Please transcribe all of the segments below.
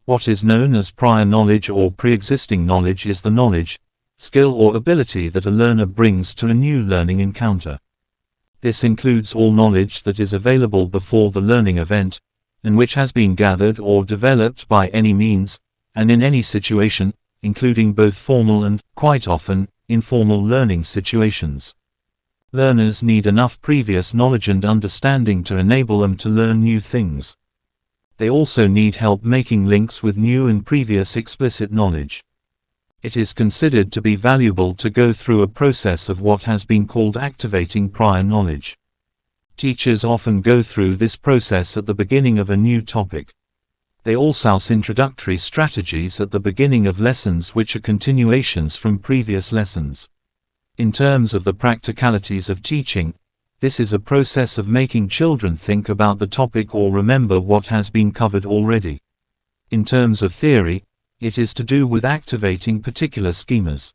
What is known as prior knowledge or pre-existing knowledge is the knowledge, skill or ability that a learner brings to a new learning encounter. This includes all knowledge that is available before the learning event, and which has been gathered or developed by any means, and in any situation, including both formal and, quite often, informal learning situations. Learners need enough previous knowledge and understanding to enable them to learn new things. They also need help making links with new and previous explicit knowledge. It is considered to be valuable to go through a process of what has been called activating prior knowledge. Teachers often go through this process at the beginning of a new topic. They also use introductory strategies at the beginning of lessons which are continuations from previous lessons. In terms of the practicalities of teaching, this is a process of making children think about the topic or remember what has been covered already. In terms of theory, it is to do with activating particular schemas.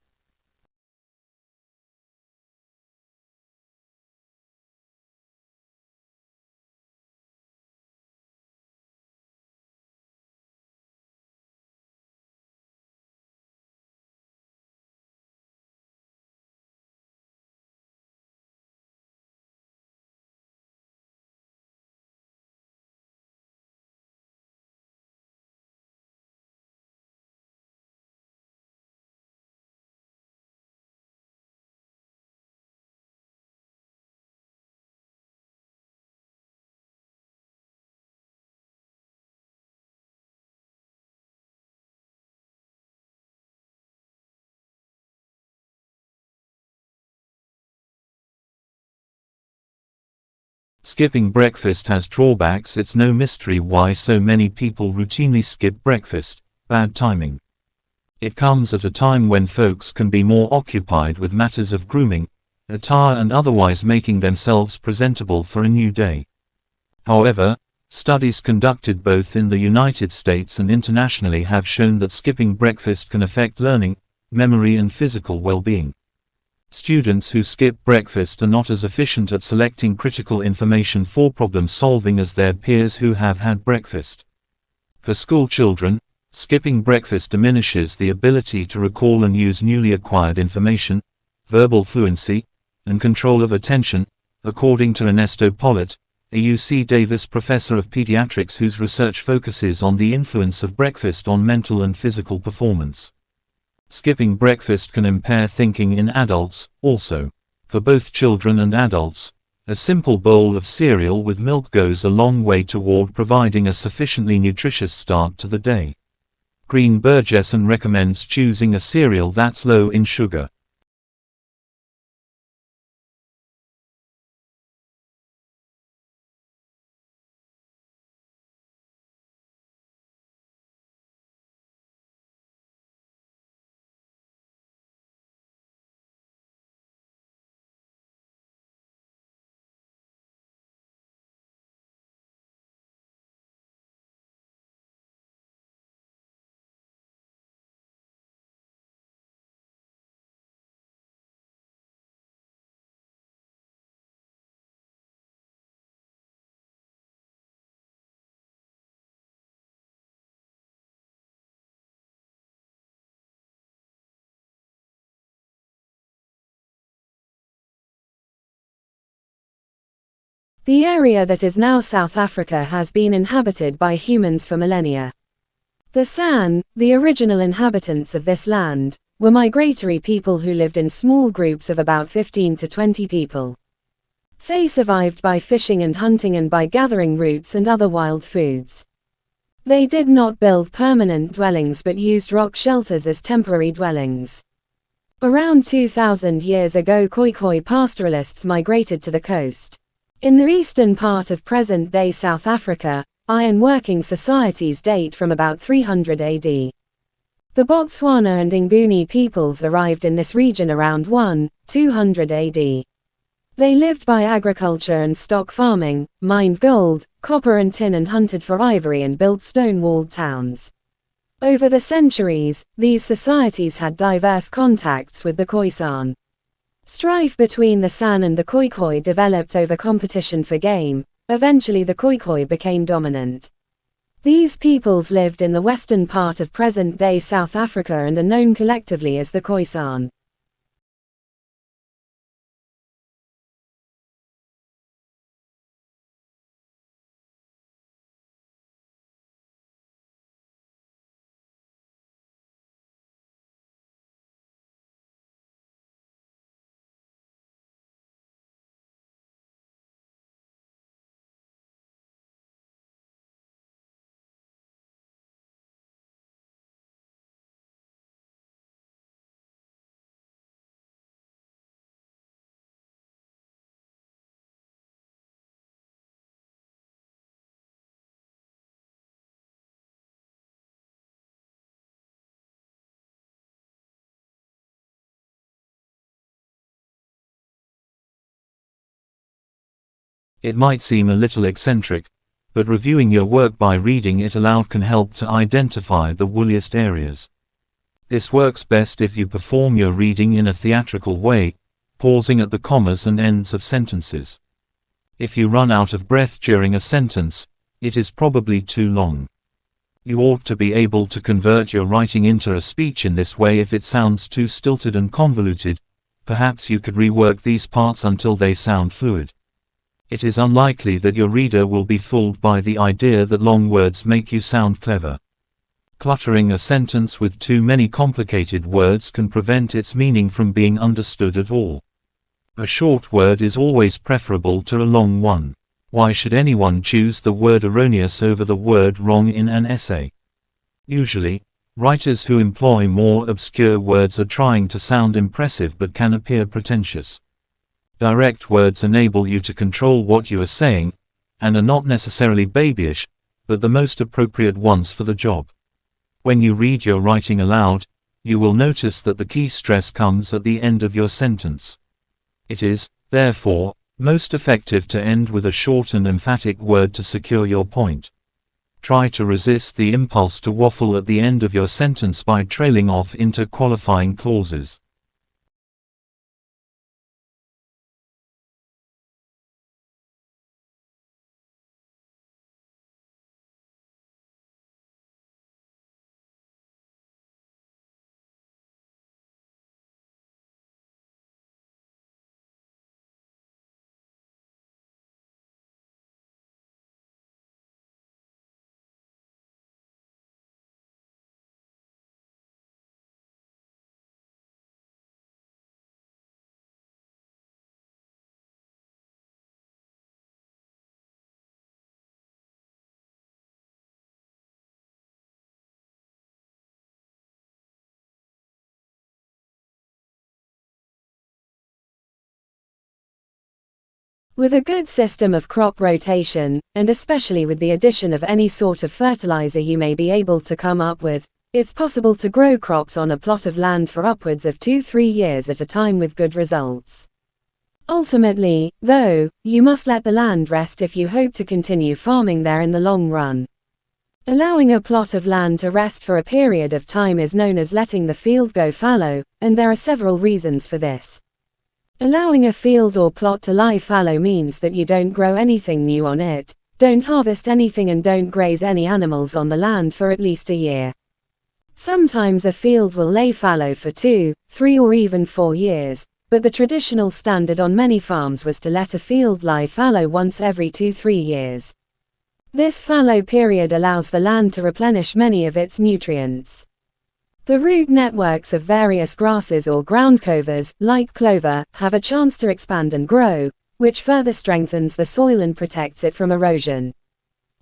Skipping breakfast has drawbacks. It's no mystery why so many people routinely skip breakfast: bad timing. It comes at a time when folks can be more occupied with matters of grooming, attire and otherwise making themselves presentable for a new day. However, studies conducted both in the United States and internationally have shown that skipping breakfast can affect learning, memory and physical well-being. Students who skip breakfast are not as efficient at selecting critical information for problem solving as their peers who have had breakfast. For school children, skipping breakfast diminishes the ability to recall and use newly acquired information, verbal fluency, and control of attention, according to Ernesto Pollitt, a UC Davis professor of pediatrics whose research focuses on the influence of breakfast on mental and physical performance. Skipping breakfast can impair thinking in adults, also. For both children and adults, a simple bowl of cereal with milk goes a long way toward providing a sufficiently nutritious start to the day. Green Burgesson recommends choosing a cereal that's low in sugar. The area that is now South Africa has been inhabited by humans for millennia. The San, the original inhabitants of this land, were migratory people who lived in small groups of about 15 to 20 people. They survived by fishing and hunting and by gathering roots and other wild foods. They did not build permanent dwellings but used rock shelters as temporary dwellings. Around 2,000 years ago, Khoikhoi pastoralists migrated to the coast. In the eastern part of present-day South Africa, iron-working societies date from about 300 AD. The Botswana and Nguni peoples arrived in this region around 200 AD. They lived by agriculture and stock farming, mined gold, copper and tin and hunted for ivory and built stone-walled towns. Over the centuries, these societies had diverse contacts with the Khoisan. Strife between the San and the Khoikhoi developed over competition for game. Eventually the Khoikhoi became dominant. These peoples lived in the western part of present-day South Africa and are known collectively as the Khoisan. It might seem a little eccentric, but reviewing your work by reading it aloud can help to identify the woolliest areas. This works best if you perform your reading in a theatrical way, pausing at the commas and ends of sentences. If you run out of breath during a sentence, it is probably too long. You ought to be able to convert your writing into a speech in this way. If it sounds too stilted and convoluted, perhaps you could rework these parts until they sound fluid. It is unlikely that your reader will be fooled by the idea that long words make you sound clever. Cluttering a sentence with too many complicated words can prevent its meaning from being understood at all. A short word is always preferable to a long one. Why should anyone choose the word erroneous over the word wrong in an essay? Usually, writers who employ more obscure words are trying to sound impressive but can appear pretentious. Direct words enable you to control what you are saying, and are not necessarily babyish, but the most appropriate ones for the job. When you read your writing aloud, you will notice that the key stress comes at the end of your sentence. It is, therefore, most effective to end with a short and emphatic word to secure your point. Try to resist the impulse to waffle at the end of your sentence by trailing off into qualifying clauses. With a good system of crop rotation, and especially with the addition of any sort of fertilizer you may be able to come up with, it's possible to grow crops on a plot of land for upwards of 2-3 years at a time with good results. Ultimately, though, you must let the land rest if you hope to continue farming there in the long run. Allowing a plot of land to rest for a period of time is known as letting the field go fallow, and there are several reasons for this. Allowing a field or plot to lie fallow means that you don't grow anything new on it, don't harvest anything and don't graze any animals on the land for at least a year. Sometimes a field will lay fallow for 2, 3 or even 4 years, but the traditional standard on many farms was to let a field lie fallow once every 2-3 years. This fallow period allows the land to replenish many of its nutrients. The root networks of various grasses or ground covers, like clover, have a chance to expand and grow, which further strengthens the soil and protects it from erosion.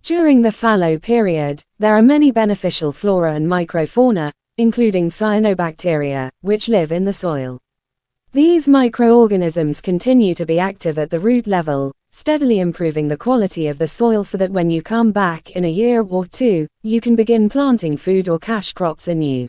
During the fallow period, there are many beneficial flora and microfauna, including cyanobacteria, which live in the soil. These microorganisms continue to be active at the root level, steadily improving the quality of the soil so that when you come back in a year or 2, you can begin planting food or cash crops anew.